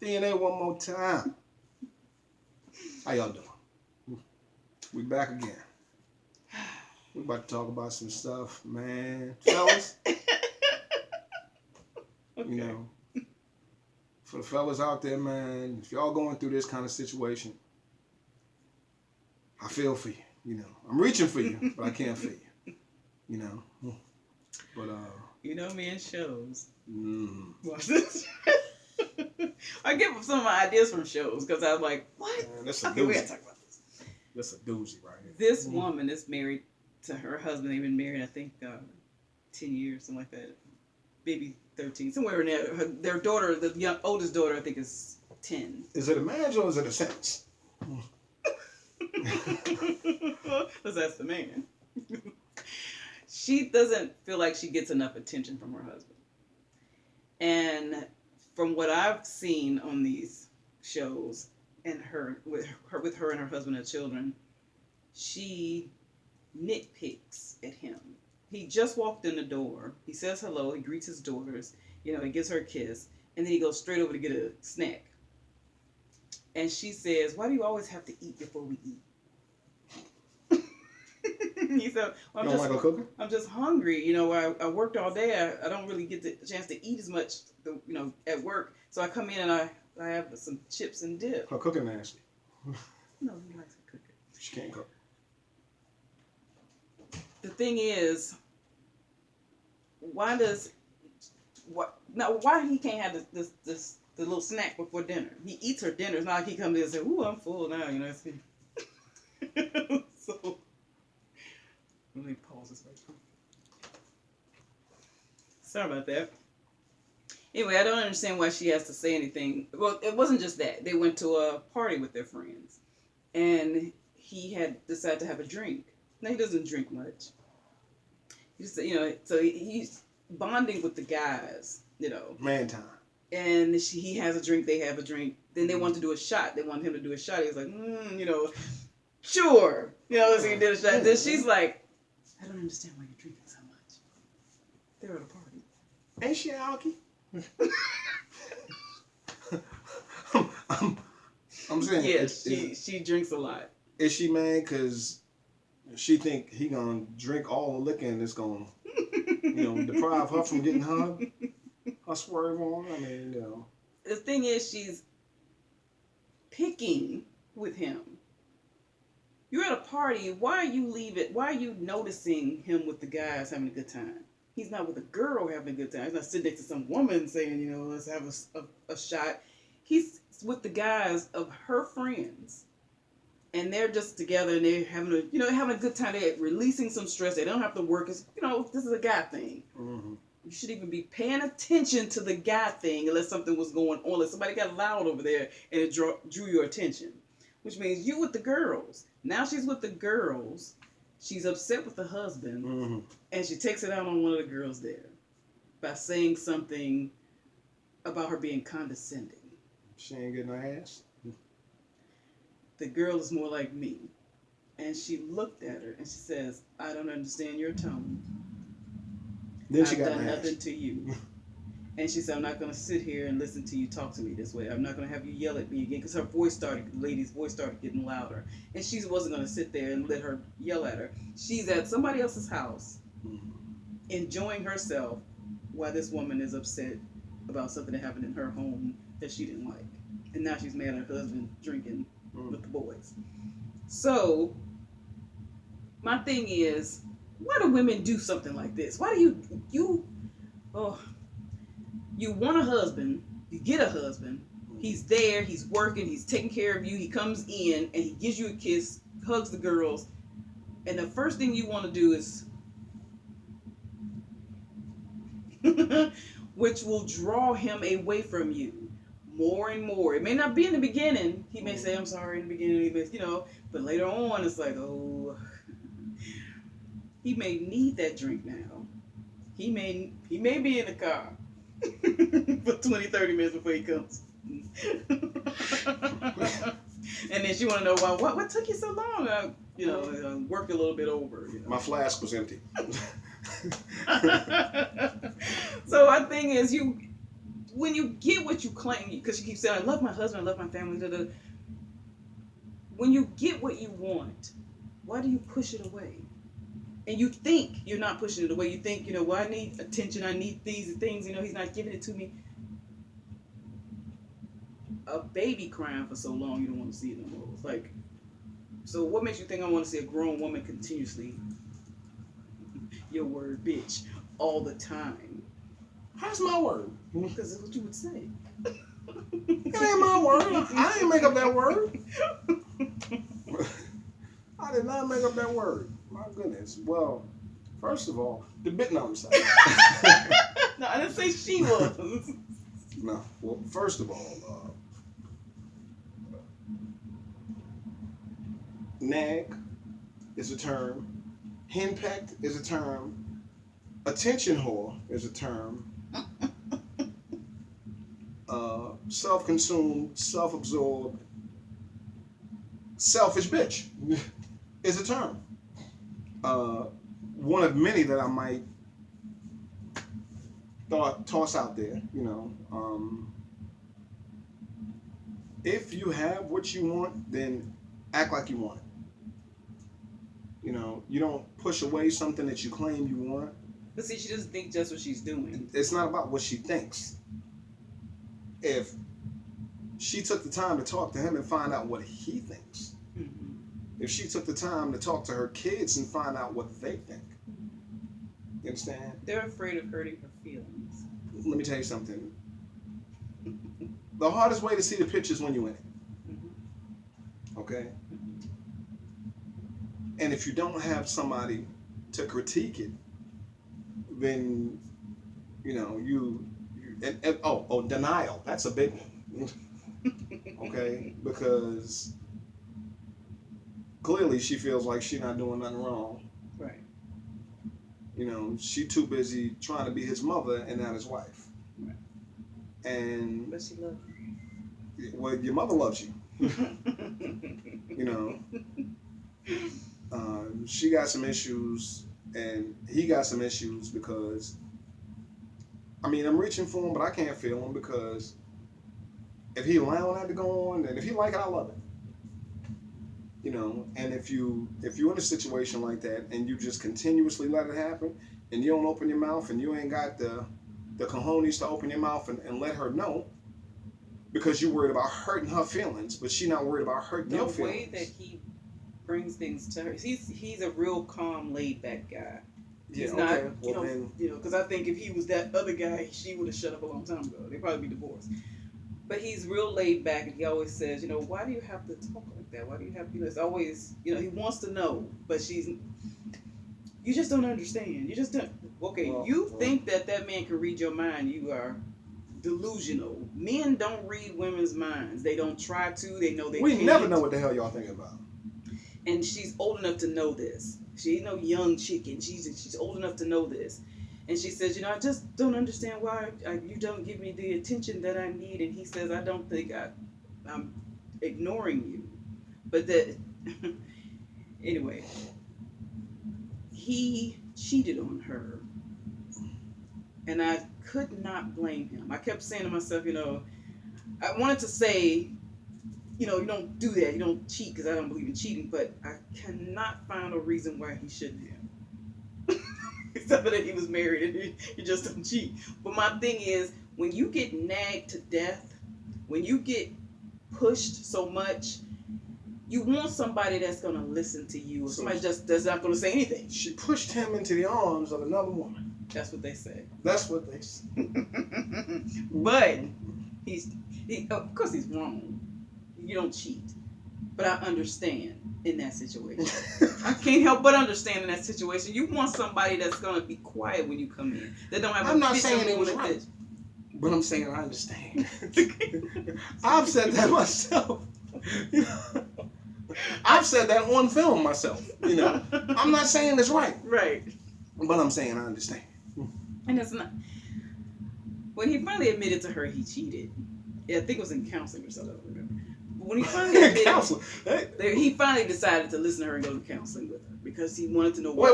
DNA one more time. How y'all doing? We back again. We about to talk about some stuff, man. Fellas. Okay. You know, for the fellas out there, man, if y'all going through this kind of situation, I feel for you. You know, I'm reaching for you, but I can't feel you. You know, but you know me in shows. mm, Watch this. I get some of my ideas from shows because I was like, what? man, that's a Okay, we doozy. gotta talk about this. That's a doozy right here. This woman is married to her husband. They've been married, I think, 10 years, something like that. Maybe 13, somewhere in there. Their daughter, the oldest daughter, I think, is 10. Is it a marriage or is it a sentence? Let's ask the man. She doesn't feel like she gets enough attention from her husband. And from what I've seen on these shows and with her and her husband and children, she nitpicks at him. He just walked in the door. He says hello. He greets his daughters. You know, he gives her a kiss. And then he goes straight over to get a snack. And she says, why do you always have to eat before we eat? He said, well, You don't like a cooker? I'm just hungry. You know, I worked all day. I don't really get the chance to eat as much, you know, at work. So I come in and I have some chips and dip. Her cooking nasty. No, he likes to cook it. She can't cook. The thing is, why he can't have this the little snack before dinner? He eats her dinner. It's not like he comes in and says, "Ooh, I'm full now." You know. So let me pause this right quick. Sorry about that. Anyway, I don't understand why she has to say anything. Well, it wasn't just that. They went to a party with their friends, and he had decided to have a drink. Now, he doesn't drink much. He just, you know, so he's bonding with the guys, you know. Man time. And he has a drink, they have a drink. Then they want to do a shot. They want him to do a shot. He was like, you know, sure. You know, so he did a shot. Then she's like, I don't understand why you're drinking so much. They're at a party. Ain't she alky? I'm saying. Yes, she drinks a lot. Is she mad because she think he gonna drink all the liquor and it's gonna, you know, deprive her from getting hugged? I swerve on. I mean, you know. The thing is, she's picking with him. You're at a party. Why are you leaving? Why are you noticing him with the guys having a good time? He's not with a girl having a good time. He's not sitting next to some woman saying, you know, let's have a shot. He's with the guys of her friends. And they're just together and they're having a good time. They're releasing some stress. They don't have to work. It's, you know, this is a guy thing. Mm-hmm. You should even be paying attention to the guy thing unless something was going on. Unless somebody got loud over there and it drew your attention. Which means you with the girls. Now she's with the girls. She's upset with the husband. Mm-hmm. And she takes it out on one of the girls there. By saying something about her being condescending. She ain't getting her ass. The girl is more like me. And she looked at her and she says, I don't understand your tone. Then she I've got done mad. nothing to you. And she said, I'm not going to sit here and listen to you talk to me this way. I'm not going to have you yell at me again. Because the lady's voice started getting louder. And she wasn't going to sit there and let her yell at her. She's at somebody else's house, enjoying herself, while this woman is upset about something that happened in her home that she didn't like. And now she's mad at her husband drinking with the boys. So, my thing is, why do women do something like this? Why do you want a husband, you get a husband, he's there, he's working, he's taking care of you, he comes in and he gives you a kiss, hugs the girls, and the first thing you want to do is which will draw him away from you more and more. It may not be in the beginning. He may say, I'm sorry in the beginning, he may, you know, but later on it's like, oh, he may need that drink now. He may be in the car for 20-30 minutes before he comes. And then she want to know why. What took you so long? I worked a little bit over. You know? My flask was empty. So my thing is, when you get what you claim, because you keep saying, I love my husband, I love my family, when you get what you want, why do you push it away? And you think you're not pushing it away. You think, well, I need attention, I need these things, he's not giving it to me. A baby crying for so long, you don't want to see it no more. It's like, so what makes you think I want to see a grown woman continuously, your word, bitch, all the time? How's my word? Because that's what you would say. It ain't my word. I didn't make up that word. I did not make up that word. My goodness. Well, first of all, the bit no, I'm sorry. No, I didn't say she was. No. Well, first of all, nag is a term. Henpecked is a term. Attention whore is a term. Self-consumed, self-absorbed, selfish bitch is a term. One of many that I might toss out there, if you have what you want, then act like you want it. You don't push away something that you claim you want. But see, she doesn't think that's what she's doing. It's not about what she thinks. If she took the time to talk to him and find out what he thinks, Mm-hmm. if she took the time to talk to her kids and find out what they think, you understand? They're afraid of hurting her feelings. Let me tell you something. The hardest way to see the picture is when you're in it. Mm-hmm. Okay? And if you don't have somebody to critique it, then, denial. That's a big one. Okay? Because clearly she feels like she's not doing nothing wrong. Right. She too busy trying to be his mother and not his wife. Right. And But she loves you. Well, your mother loves you. She got some issues and he got some issues because, I'm reaching for him, but I can't feel him because if he allowing that to go on, and if he like it, I love it. And if you're in a situation like that and you just continuously let it happen and you don't open your mouth and you ain't got the cojones to open your mouth and let her know because you're worried about hurting her feelings, but she's not worried about hurting your feelings. The way that he brings things to her, he's a real calm, laid back guy. He's not, because I think if he was that other guy, she would have shut up a long time ago. They'd probably be divorced. But he's real laid back, and he always says, why do you have to talk like that? Why do you have to, it's always, he wants to know, but you just don't understand. You just don't, think that man can read your mind, you are delusional. Men don't read women's minds. They don't try to, they know they can't. We never know what the hell y'all thinking about. And she's old enough to know this. She ain't no young chicken. She's old enough to know this. And she says, I just don't understand why you don't give me the attention that I need. And he says, I don't think I'm ignoring you. But anyway, he cheated on her. And I could not blame him. I kept saying to myself, I wanted to say, you don't do that. You don't cheat because I don't believe in cheating. But I cannot find a reason why he shouldn't have. Except for that he was married and you just don't cheat. But my thing is, when you get nagged to death, when you get pushed so much, you want somebody that's going to listen to you. Or somebody that's not going to say anything. She pushed him into the arms of another woman. That's what they say. That's what they say. But of course he's wrong. You don't cheat. But I understand in that situation. I can't help but understand in that situation. You want somebody that's going to be quiet when you come in. That don't have I'm not saying it was right. But I'm saying I understand. I've said that myself. I've said that on film myself. I'm not saying it's right. Right. But I'm saying I understand. And it's not. When he finally admitted to her he cheated, I think it was in counseling or something, I don't remember. But when he finally admitted, he finally decided to listen to her and go to counseling with her because he wanted to know what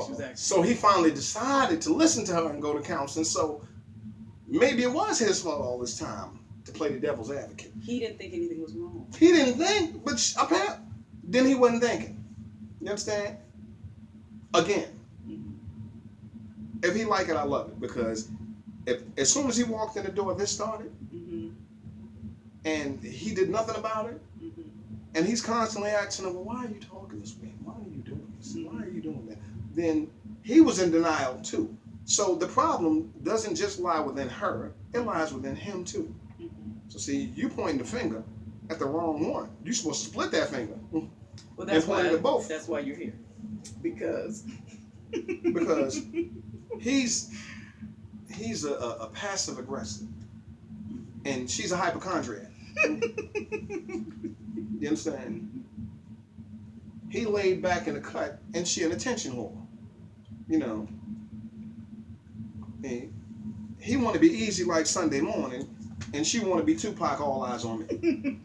she was acting. So he finally decided to listen to her and go to counseling. So maybe it was his fault all this time to play the devil's advocate. He didn't think anything was wrong. He didn't think, but apparently, then he wasn't thinking. You understand? Again, if he like it, I love it, because if as soon as he walked in the door, this started, and he did nothing about it, and he's constantly asking him, well, why are you talking this way? Why are you doing this? Why are you doing that? Then he was in denial too. So the problem doesn't just lie within her, it lies within him too. So see, you pointing the finger at the wrong one. You're supposed to split that finger. Well, that's why, at both. That's why you're here. Because he's a passive aggressive, and she's a hypochondriac. You understand? He laid back in the cut, and she an attention whore. You know, he want to be easy like Sunday morning, and she want to be Tupac, all eyes on me.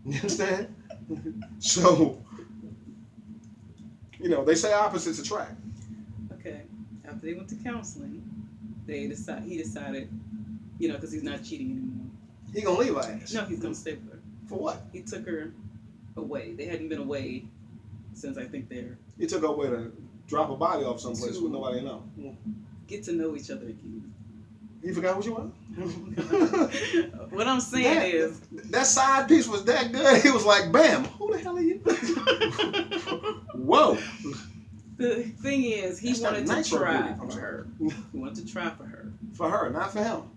You understand? So, you know, they say opposites attract. Okay. After they went to counseling, he decided, you know, because he's not cheating anymore. He gonna leave her ass. No, he's gonna stay with her. For what? He took her away. They hadn't been away since I think they're. He took her away to drop a body off someplace where nobody know. Get to know each other again. You forgot what you want? What I'm saying is that side piece was that good. He was like, "Bam! Who the hell are you?" Whoa! The thing is, he wanted to try for her. He wanted to try for her. For her, not for him.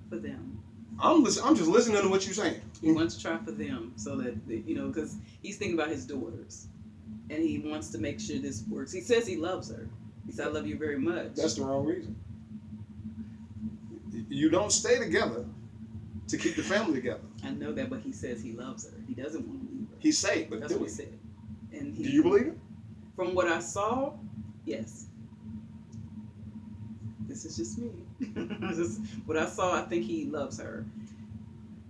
For them. I'm just listening to what you're saying. He wants to try for them so that, you know, because he's thinking about his daughters. And he wants to make sure this works. He says he loves her. He said, I love you very much. That's the wrong reason. You don't stay together to keep the family together. I know that, but he says he loves her. He doesn't want to leave her. He say, but that's what he said. And do you believe it? From what I saw, yes. This is just me. What I saw, I think he loves her.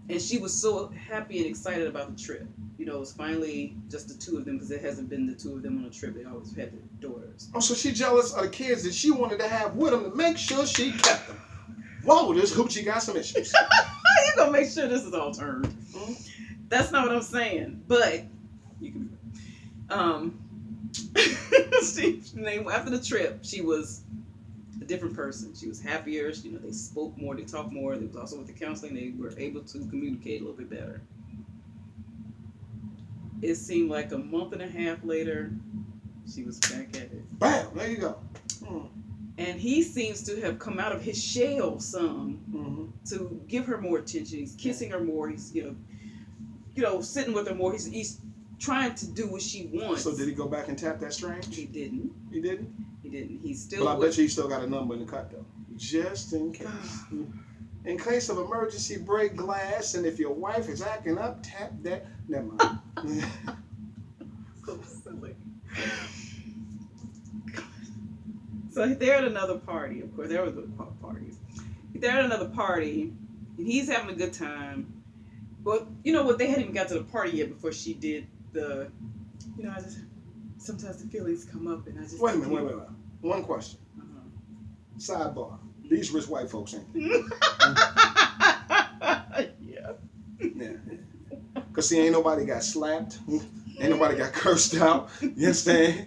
And she was so happy and excited about the trip. You know, it was finally just the two of them, because it hasn't been the two of them on a trip. They always had their daughters. Oh, so she jealous of the kids that she wanted to have with them to make sure she kept them. Whoa, this hoochie got some issues. How you gonna make sure this is all turned? Mm-hmm. That's not what I'm saying. But you can. After the trip, she was a different person. She was happier. You know, they spoke more. They talked more. They was also with the counseling. They were able to communicate a little bit better. It seemed like a month and a half later, she was back at it. Bam! There you go. And he seems to have come out of his shell some to give her more attention. He's kissing her more. He's you know sitting with her more. He's trying to do what she wants. So did he go back and tap that string? He didn't. He didn't? He didn't. He's still. But I bet you he still got a number in the cut though, just in case. In case of emergency, break glass, and if your wife is acting up, tap that. Never mind. So silly. So they're at another party. Of course, there were good parties. They're at another party, and he's having a good time. But you know what? They hadn't even got to the party yet before she did the. You know, I just sometimes the feelings come up, and I just. Wait a minute. One question. Sidebar. These rich white folks ain't. Yeah. Cause see, ain't nobody got slapped. Ain't nobody got cursed out. You understand?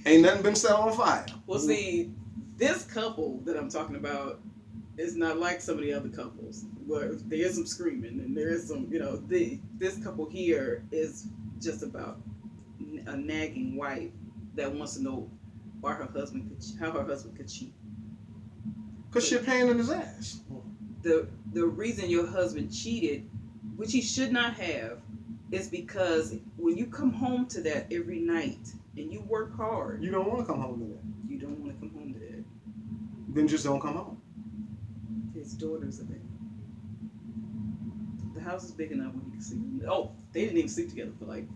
Ain't nothing been set on fire. Well, see, this couple that I'm talking about is not like some of the other couples where there is some screaming and there is some, you know, this couple here is just about a nagging wife that wants to know why how her husband could cheat. Cause you're paying in his ass. The reason your husband cheated, which he should not have, is because when you come home to that every night and you work hard. You don't want to come home to that. You don't want to come home to that. Then just don't come home. His daughters are there. The house is big enough where you can see them. Oh, they didn't even sleep together for like.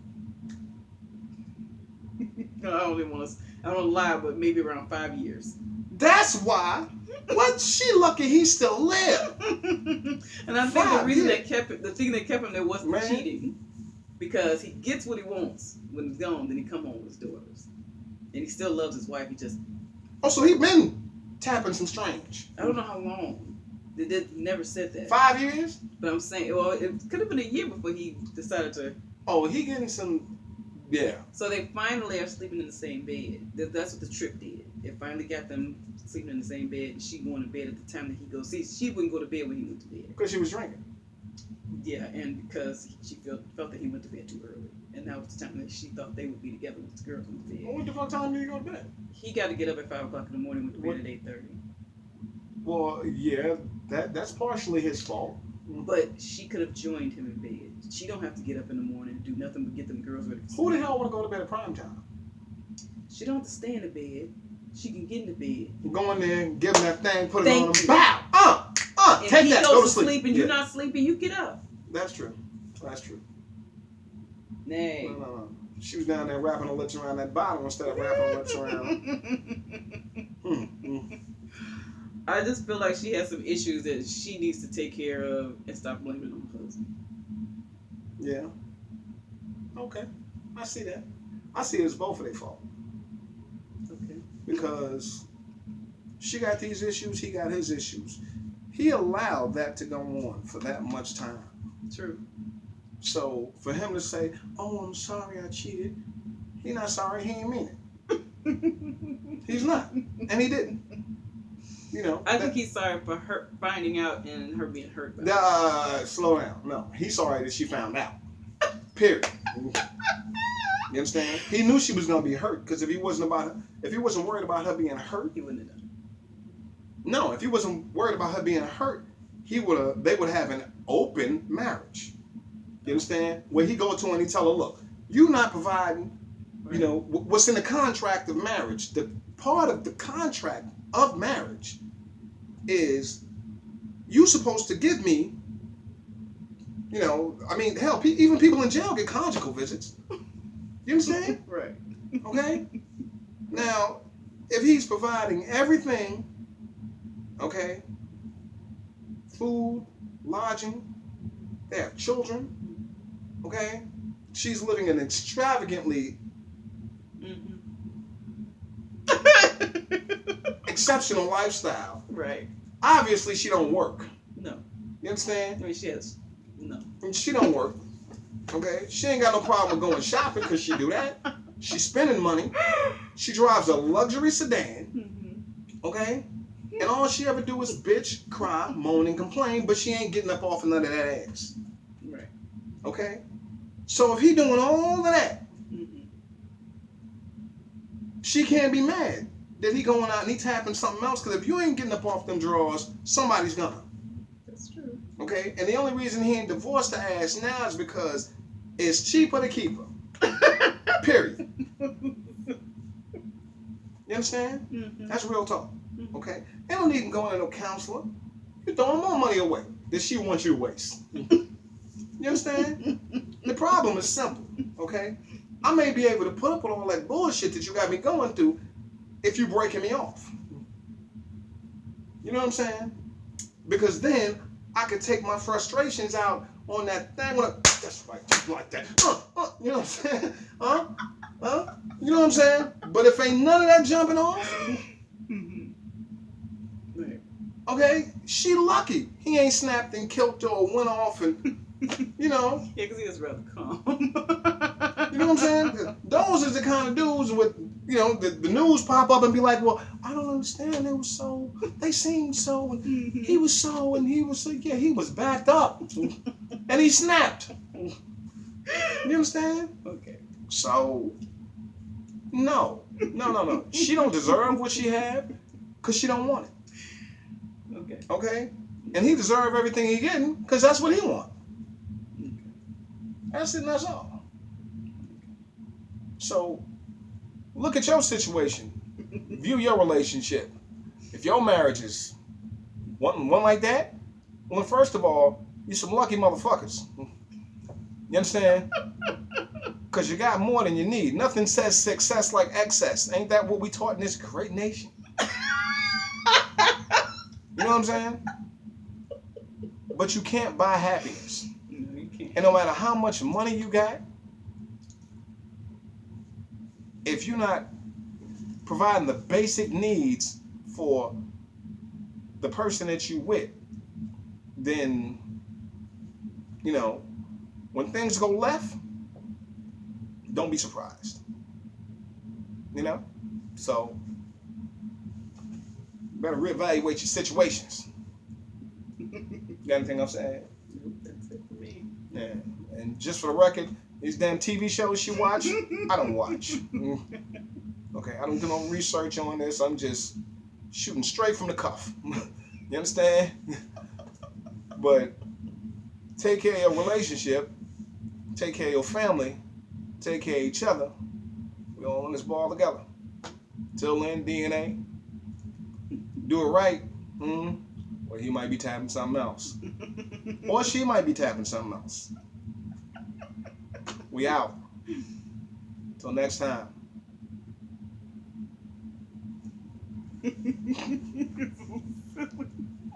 No, I don't want to lie, but maybe around 5 years. That's why. What? She lucky he still live. And I think the reason that the thing that kept him there wasn't cheating, because he gets what he wants when he's gone. Then he come home with his daughters, and he still loves his wife. He just. Oh, so he been tapping some strange. I don't know how long. They never said that. 5 years? But I'm saying, well, it could have been a year before he decided to. Oh, he getting some. Yeah. So they finally are sleeping in the same bed. That's what the trip did. It finally got them sleeping in the same bed. And she going to bed at the time that he goes. See, she wouldn't go to bed when he went to bed. Because she was drinking. Yeah, and because she felt that he went to bed too early. And that was the time that she thought they would be together when this girl went to bed. Well, what the fuck time did he go to bed? He got to get up at 5 o'clock in the morning, went to bed at 8:30. Well, yeah, that's partially his fault. But she could have joined him in bed. She don't have to get up in the morning and do nothing but get them girls ready for sleep. Who the hell want to go to bed at prime time? She don't have to stay in the bed. She can get in the bed. Go in there, give him that thing, put it Thank on him. you. Bow! And Take he that, goes go to to sleep. sleep and Yeah. you're not sleeping, you get up. That's true. That's true. Nay. No. She was down there wrapping her lips around that bottle instead of wrapping her lips around. I just feel like she has some issues that she needs to take care of and stop blaming on her husband. Yeah. Okay. I see that. I see it as both of their fault. Okay. Because she got these issues, he got his issues. He allowed that to go on for that much time. True. So for him to say, "Oh, I'm sorry I cheated," he's not sorry, he ain't mean it. He's not. And he didn't. You know. I think he's sorry for her finding out and her being hurt by it. Slow down. No. He's sorry that she found out. Period. You understand? He knew she was gonna be hurt, because if he wasn't worried about her being hurt, He wouldn't have done it. no, if he wasn't worried about her being hurt, they would have an open marriage. You understand? Where he go to her and he tell her, "Look, you not providing, you know, what's in the contract of marriage. The part of the contract of marriage is you supposed to give me, you know, I mean, hell, even people in jail get conjugal visits. You understand? Right. Okay? Now, if he's providing everything, okay, food, lodging, they have children, okay, she's living an extravagantly exceptional lifestyle. Right. Obviously, she don't work. No. You understand? I mean, she has no. And she don't work. Okay? She ain't got no problem with going shopping because she do that. She's spending money. She drives a luxury sedan. Okay? And all she ever do is bitch, cry, moan, and complain, but she ain't getting up off of none of that ass. Right. Okay? So if he doing all of that, she can't be mad that he going out and he tapping something else, because if you ain't getting up off them drawers, somebody's gonna. That's true. Okay? And the only reason he ain't divorced the ass now is because it's cheaper to keep her. Period. You understand? That's real talk. Okay? They don't need to go into no counselor. You're throwing more money away than she wants you to waste. You understand? The problem is simple. Okay? I may be able to put up with all that bullshit that you got me going through if you breaking me off. You know what I'm saying? Because then I could take my frustrations out on that thing. That's right, just like that. You know what I'm saying? Huh? You know what I'm saying? But if ain't none of that jumping off, okay, she lucky. He ain't snapped and killed her or went off and, you know. Yeah, because he was rather calm. You know what I'm saying? Those is the kind of dudes with, you know, the news pop up and be like, well, I don't understand. They seemed so, and he was so, and he was so. Yeah, he was backed up. And he snapped. You understand? Okay. So, no. She don't deserve what she had because she don't want it. Okay. Okay? And he deserve everything he getting because that's what he want. Okay. That's it and that's all. So, look at your situation. View your relationship. If your marriage is one like that, well, first of all, you some lucky motherfuckers. You understand? Because you got more than you need. Nothing says success like excess. Ain't that what we taught in this great nation? You know what I'm saying? But you can't buy happiness. No, you can't. And no matter how much money you got, if you're not providing the basic needs for the person that you with, then, you know, when things go left, don't be surprised. You know? So, better reevaluate your situations. Got anything else to add? Nope, that's it for me. Yeah. And just for the record, these damn TV shows she watch, I don't watch. Okay, I don't do no research on this. I'm just shooting straight from the cuff. You understand? But take care of your relationship, take care of your family, take care of each other. We all on this ball together. Till then, DNA, do it right. Or he might be tapping something else. Or she might be tapping something else. We out. Till next time.